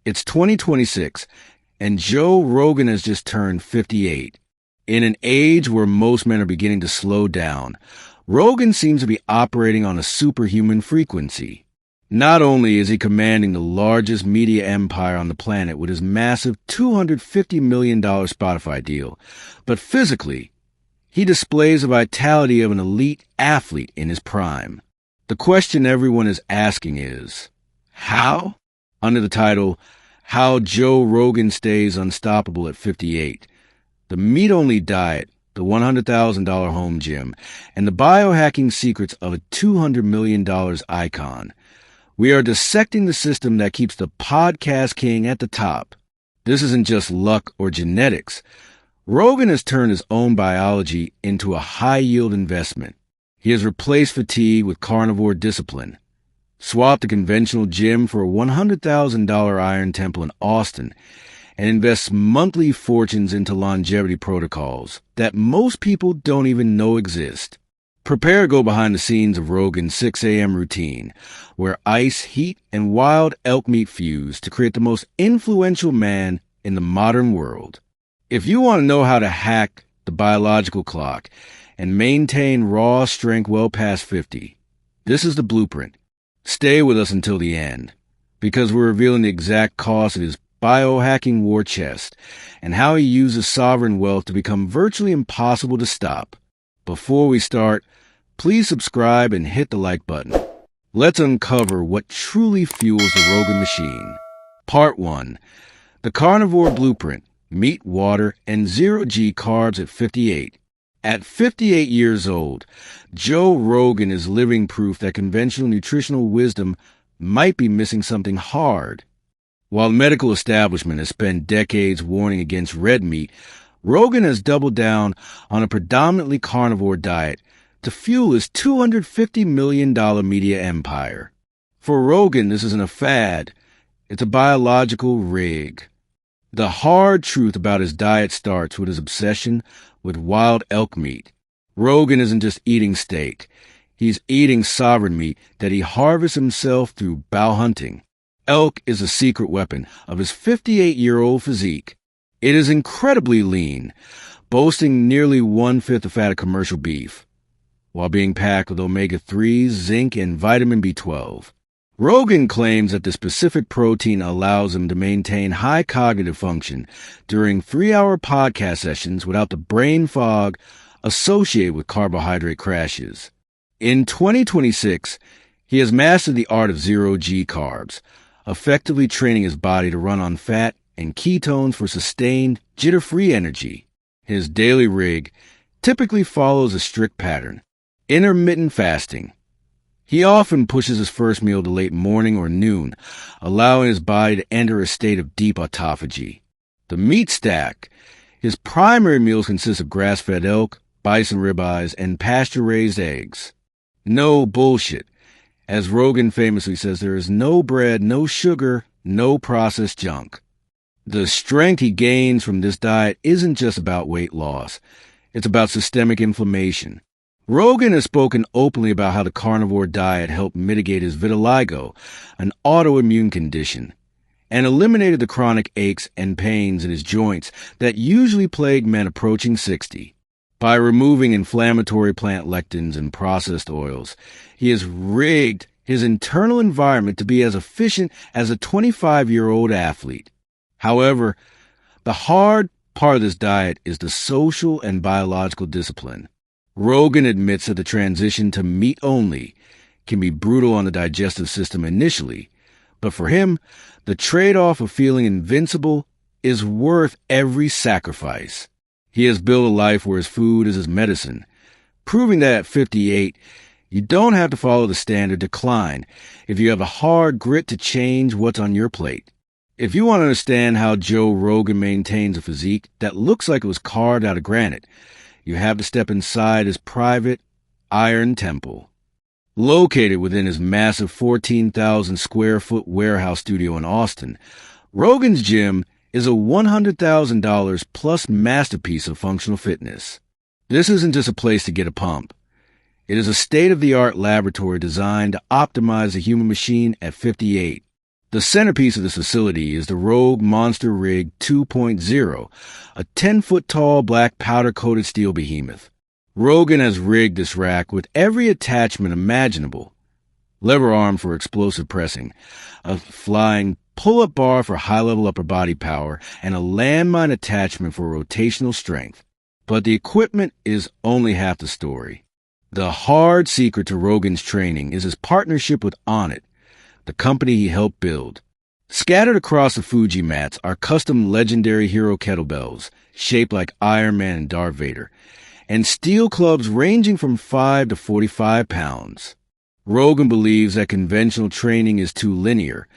It's 2026, and Joe Rogan has just turned 58. In an age where most men are beginning to slow down, Rogan seems to be operating on a superhuman frequency. Not only is he commanding the largest media empire on the planet with his massive $250 million Spotify deal, but physically, he displays the vitality of an elite athlete in his prime. The question everyone is asking is, how? Under the title, How Joe Rogan Stays Unstoppable at 58, the meat-only diet, the $100,000 home gym, and the biohacking secrets of a $200 million icon, we are dissecting the system that keeps the podcast king at the top. This isn't just luck or genetics. Rogan has turned his own biology into a high-yield investment. He has replaced fatigue with carnivore discipline, swapped a conventional gym for a $100,000 iron temple in Austin, and invests monthly fortunes into longevity protocols that most people don't even know exist. Prepare to go behind the scenes of Rogan's 6 a.m. routine, where ice, heat, and wild elk meat fuse to create the most influential man in the modern world. If you want to know how to hack the biological clock and maintain raw strength well past 50, this is the blueprint. Stay with us until the end, because we're revealing the exact cost of his biohacking war chest and how he uses sovereign wealth to become virtually impossible to stop. Before we start, please subscribe and hit the like button. Let's uncover what truly fuels the Rogan machine. Part 1. The Carnivore Blueprint, Meat, Water, and Zero-G Carbs at 58. At 58 years old, Joe Rogan is living proof that conventional nutritional wisdom might be missing something hard. While the medical establishment has spent decades warning against red meat, Rogan has doubled down on a predominantly carnivore diet to fuel his $250 million media empire. For Rogan, this isn't a fad. It's a biological rig. The hard truth about his diet starts with his obsession with wild elk meat. Rogan isn't just eating steak. He's eating sovereign meat that he harvests himself through bow hunting. Elk is a secret weapon of his 58-year-old physique. It is incredibly lean, boasting nearly one-fifth the fat of commercial beef, while being packed with omega-3s, zinc, and vitamin B12. Rogan claims that the specific protein allows him to maintain high cognitive function during 3-hour podcast sessions without the brain fog associated with carbohydrate crashes. In 2026, he has mastered the art of zero-G carbs, effectively training his body to run on fat and ketones for sustained, jitter-free energy. His daily rig typically follows a strict pattern: intermittent fasting. He often pushes his first meal to late morning or noon, allowing his body to enter a state of deep autophagy. The meat stack. His primary meals consist of grass-fed elk, bison ribeyes, and pasture-raised eggs. No bullshit. As Rogan famously says, there is no bread, no sugar, no processed junk. The strength he gains from this diet isn't just about weight loss. It's about systemic inflammation. Rogan has spoken openly about how the carnivore diet helped mitigate his vitiligo, an autoimmune condition, and eliminated the chronic aches and pains in his joints that usually plague men approaching 60. By removing inflammatory plant lectins and processed oils, he has rigged his internal environment to be as efficient as a 25-year-old athlete. However, the hard part of this diet is the social and biological discipline. Rogan admits that the transition to meat only can be brutal on the digestive system initially, but for him, the trade-off of feeling invincible is worth every sacrifice. He has built a life where his food is his medicine, proving that at 58, you don't have to follow the standard decline if you have the hard grit to change what's on your plate. If you want to understand how Joe Rogan maintains a physique that looks like it was carved out of granite, you have to step inside his private iron temple. Located within his massive 14,000 square foot warehouse studio in Austin, Rogan's gym is a $100,000 plus masterpiece of functional fitness. This isn't just a place to get a pump. It is a state-of-the-art laboratory designed to optimize the human machine at 58. The centerpiece of this facility is the Rogue Monster Rig 2.0, a 10-foot-tall black powder-coated steel behemoth. Rogan has rigged this rack with every attachment imaginable. Lever arm for explosive pressing, a flying pull-up bar for high-level upper body power, and a landmine attachment for rotational strength. But the equipment is only half the story. The hard secret to Rogan's training is his partnership with Onnit, the company he helped build. Scattered across the Fuji mats are custom legendary hero kettlebells, shaped like Iron Man and Darth Vader, and steel clubs ranging from 5 to 45 pounds. Rogan believes that conventional training is too linear,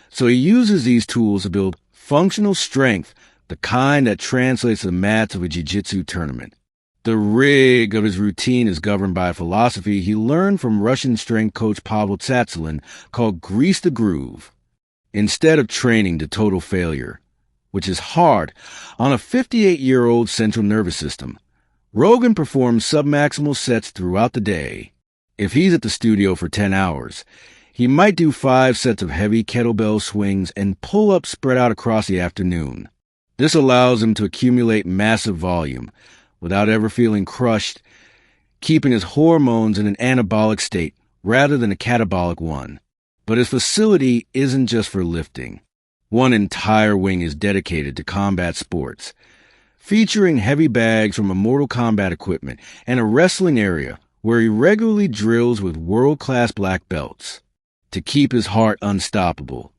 so he uses these tools to build functional strength, the kind that translates to the mats of a jiu-jitsu tournament. The rig of his routine is governed by a philosophy he learned from Russian strength coach Pavel Tsatsouline called Grease the Groove. Instead of training to total failure, which is hard on a 58-year-old central nervous system, Rogan performs submaximal sets throughout the day. If he's at the studio for 10 hours, he might do 5 sets of heavy kettlebell swings and pull-ups spread out across the afternoon. This allows him to accumulate massive volume without ever feeling crushed, keeping his hormones in an anabolic state rather than a catabolic one. But his facility isn't just for lifting. One entire wing is dedicated to combat sports, featuring heavy bags from Mortal Kombat equipment and a wrestling area where he regularly drills with world-class black belts. To keep his heart unstoppable,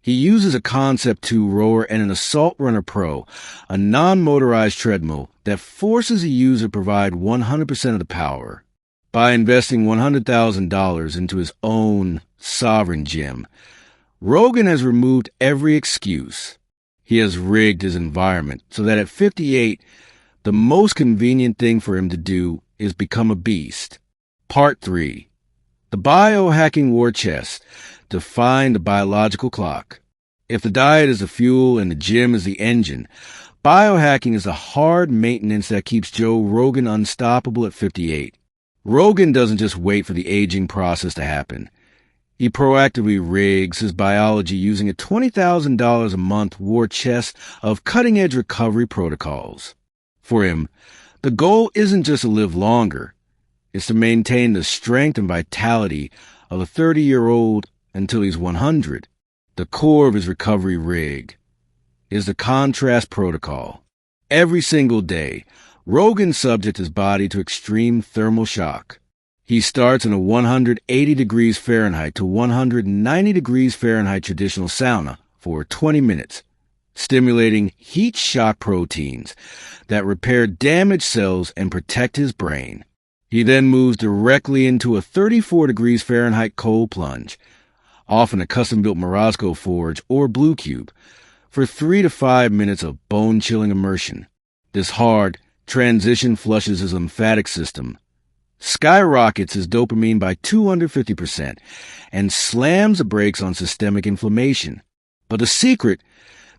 he uses a Concept 2 rower and an Assault Runner Pro, a non-motorized treadmill that forces a user to provide 100% of the power. By investing $100,000 into his own sovereign gym, Rogan has removed every excuse. He has rigged his environment so that at 58, the most convenient thing for him to do is become a beast. Part 3. The Biohacking War Chest. Define the biological clock. If the diet is the fuel and the gym is the engine, biohacking is the hard maintenance that keeps Joe Rogan unstoppable at 58. Rogan doesn't just wait for the aging process to happen. He proactively rigs his biology using a $20,000 a month war chest of cutting-edge recovery protocols. For him, the goal isn't just to live longer. It's to maintain the strength and vitality of a 30-year-old until he's 100. The core of his recovery rig is the contrast protocol. Every single day, Rogan subjects his body to extreme thermal shock. He starts in a 180 degrees Fahrenheit to 190 degrees Fahrenheit traditional sauna for 20 minutes, stimulating heat shock proteins that repair damaged cells and protect his brain. He then moves directly into a 34 degrees Fahrenheit cold plunge, often a custom-built Morozko forge or Blue Cube, for 3 to 5 minutes of bone-chilling immersion. This hard transition flushes his lymphatic system, skyrockets his dopamine by 250%, and slams the brakes on systemic inflammation. But the secret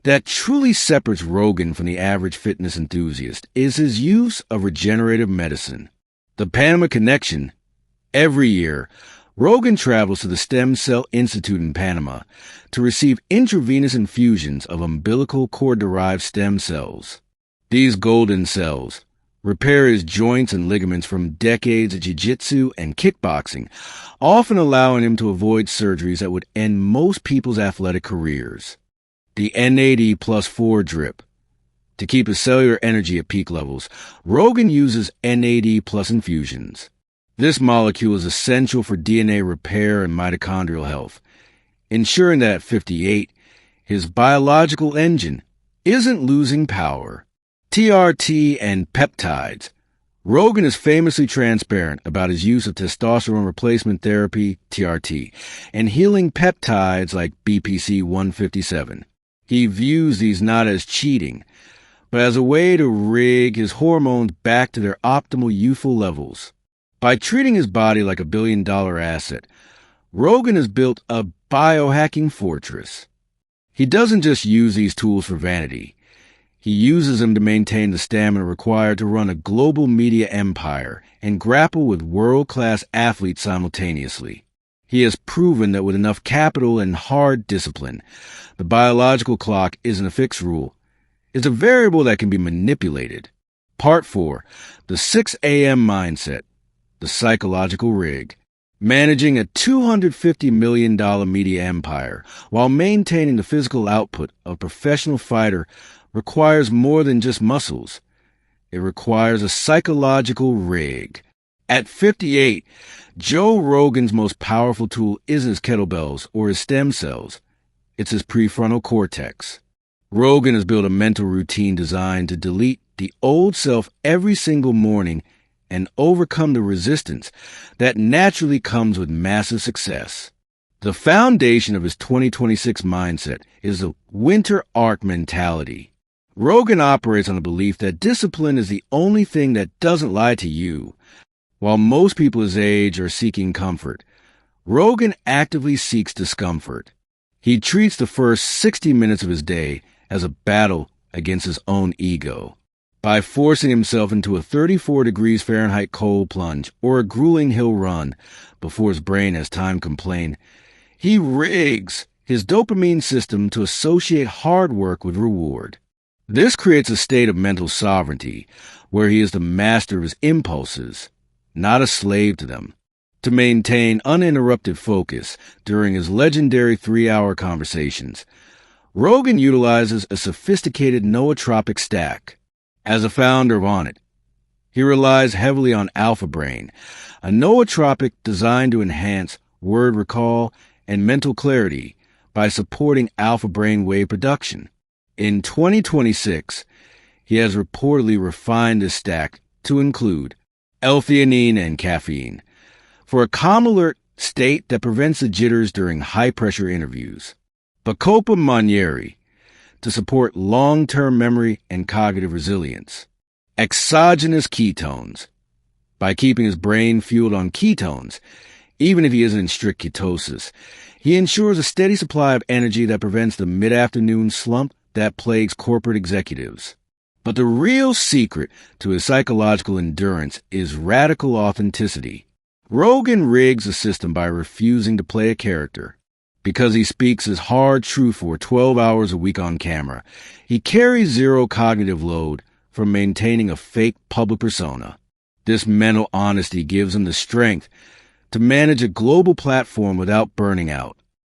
that truly separates Rogan from the average fitness enthusiast is his use of regenerative medicine. The Panama Connection. Every year, Rogan travels to the Stem Cell Institute in Panama to receive intravenous infusions of umbilical cord-derived stem cells. These golden cells repair his joints and ligaments from decades of jiu-jitsu and kickboxing, often allowing him to avoid surgeries that would end most people's athletic careers. The NAD plus 4 drip. To keep his cellular energy at peak levels, Rogan uses NAD plus infusions. This molecule is essential for DNA repair and mitochondrial health, ensuring that at 58, his biological engine isn't losing power. TRT and peptides. Rogan is famously transparent about his use of testosterone replacement therapy, TRT, and healing peptides like BPC 157. He views these not as cheating, but as a way to rig his hormones back to their optimal youthful levels. By treating his body like a billion-dollar asset, Rogan has built a biohacking fortress. He doesn't just use these tools for vanity. He uses them to maintain the stamina required to run a global media empire and grapple with world-class athletes simultaneously. He has proven that with enough capital and hard discipline, the biological clock isn't a fixed rule. It's a variable that can be manipulated. Part 4. The 6 a.m. mindset. The psychological rig. Managing a $250 million media empire while maintaining the physical output of a professional fighter requires more than just muscles. It requires a psychological rig. At 58, Joe Rogan's most powerful tool isn't his kettlebells or his stem cells. It's his prefrontal cortex. Rogan has built a mental routine designed to delete the old self every single morning and overcome the resistance that naturally comes with massive success. The foundation of his 2026 mindset is the winter arc mentality. Rogan operates on the belief that discipline is the only thing that doesn't lie to you. While most people his age are seeking comfort, Rogan actively seeks discomfort. He treats the first 60 minutes of his day as a battle against his own ego. By forcing himself into a 34 degrees Fahrenheit cold plunge or a grueling hill run before his brain has time to complain, he rigs his dopamine system to associate hard work with reward. This creates a state of mental sovereignty where he is the master of his impulses, not a slave to them. To maintain uninterrupted focus during his legendary 3-hour conversations, Rogan utilizes a sophisticated nootropic stack. As a founder of Onnit, he relies heavily on Alpha Brain, a nootropic designed to enhance word recall and mental clarity by supporting alpha brain wave production. In 2026, he has reportedly refined this stack to include L-theanine and caffeine for a calm alert state that prevents the jitters during high-pressure interviews. Bacopa Monnieri to support long-term memory and cognitive resilience. Exogenous ketones. By keeping his brain fueled on ketones, even if he isn't in strict ketosis, he ensures a steady supply of energy that prevents the mid-afternoon slump that plagues corporate executives. But the real secret to his psychological endurance is radical authenticity. Rogan rigs the system by refusing to play a character. Because he speaks his hard truth for 12 hours a week on camera, he carries zero cognitive load from maintaining a fake public persona. This mental honesty gives him the strength to manage a global platform without burning out.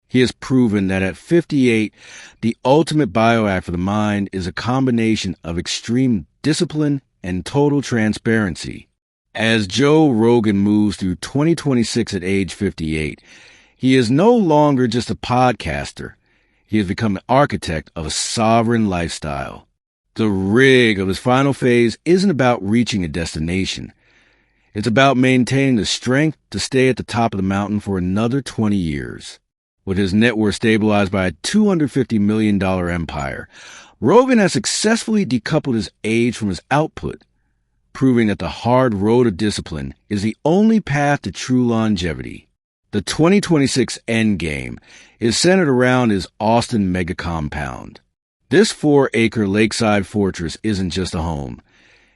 He has proven that at 58, the ultimate biohack for the mind is a combination of extreme discipline and total transparency. As Joe Rogan moves through 2026 at age 58, he is no longer just a podcaster. He has become an architect of a sovereign lifestyle. The rig of his final phase isn't about reaching a destination. It's about maintaining the strength to stay at the top of the mountain for another 20 years. With his net worth stabilized by a $250 million empire, Rogan has successfully decoupled his age from his output, proving that the hard road of discipline is the only path to true longevity. The 2026 endgame is centered around his Austin mega compound. This 4-acre lakeside fortress isn't just a home.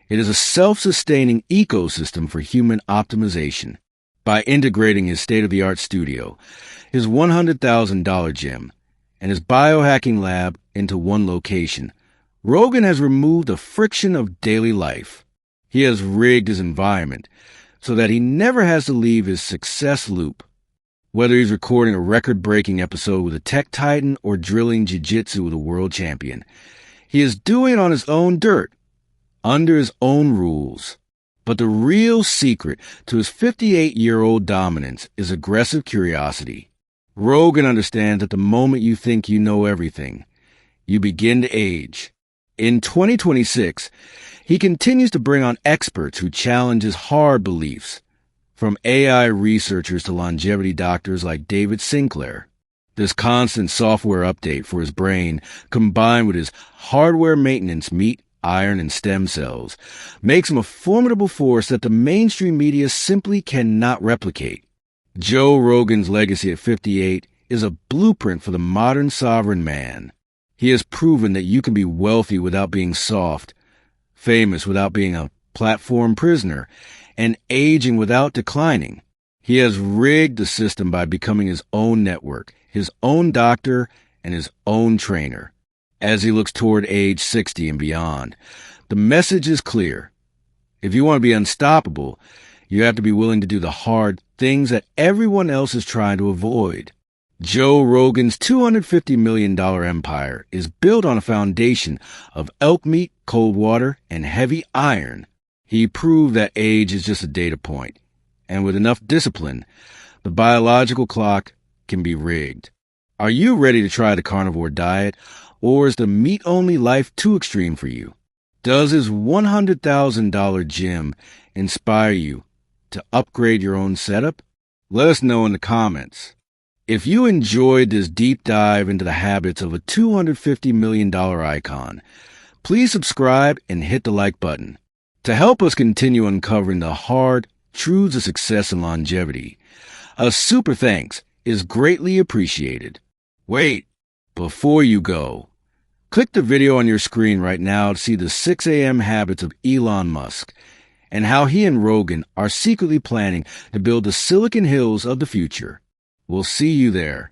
It is a self-sustaining ecosystem for human optimization. By integrating his state-of-the-art studio, his $100,000 gym, and his biohacking lab into one location, Rogan has removed the friction of daily life. He has rigged his environment so that he never has to leave his success loop. Whether he's recording a record-breaking episode with a tech titan or drilling jiu-jitsu with a world champion, he is doing it on his own dirt, under his own rules. But the real secret to his 58-year-old dominance is aggressive curiosity. Rogan understands that the moment you think you know everything, you begin to age. In 2026, he continues to bring on experts who challenge his hard beliefs, from AI researchers to longevity doctors like David Sinclair. This constant software update for his brain, combined with his hardware maintenance meat, iron, and stem cells, makes him a formidable force that the mainstream media simply cannot replicate. Joe Rogan's legacy at 58 is a blueprint for the modern sovereign man. He has proven that you can be wealthy without being soft, famous without being a platform prisoner, and aging without declining. He has rigged the system by becoming his own network, his own doctor, and his own trainer. As he looks toward age 60 and beyond, the message is clear. If you want to be unstoppable, you have to be willing to do the hard things that everyone else is trying to avoid. Joe Rogan's $250 million empire is built on a foundation of elk meat, cold water, and heavy iron. He proved that age is just a data point, and with enough discipline, the biological clock can be rigged. Are you ready to try the carnivore diet, or is the meat-only life too extreme for you? Does his $100,000 gym inspire you to upgrade your own setup? Let us know in the comments. If you enjoyed this deep dive into the habits of a $250 million icon, please subscribe and hit the like button. To help us continue uncovering the hard truths of success and longevity, a super thanks is greatly appreciated. Wait, before you go, click the video on your screen right now to see the 6 a.m. habits of Elon Musk and how he and Rogan are secretly planning to build the Silicon Hills of the future. We'll see you there.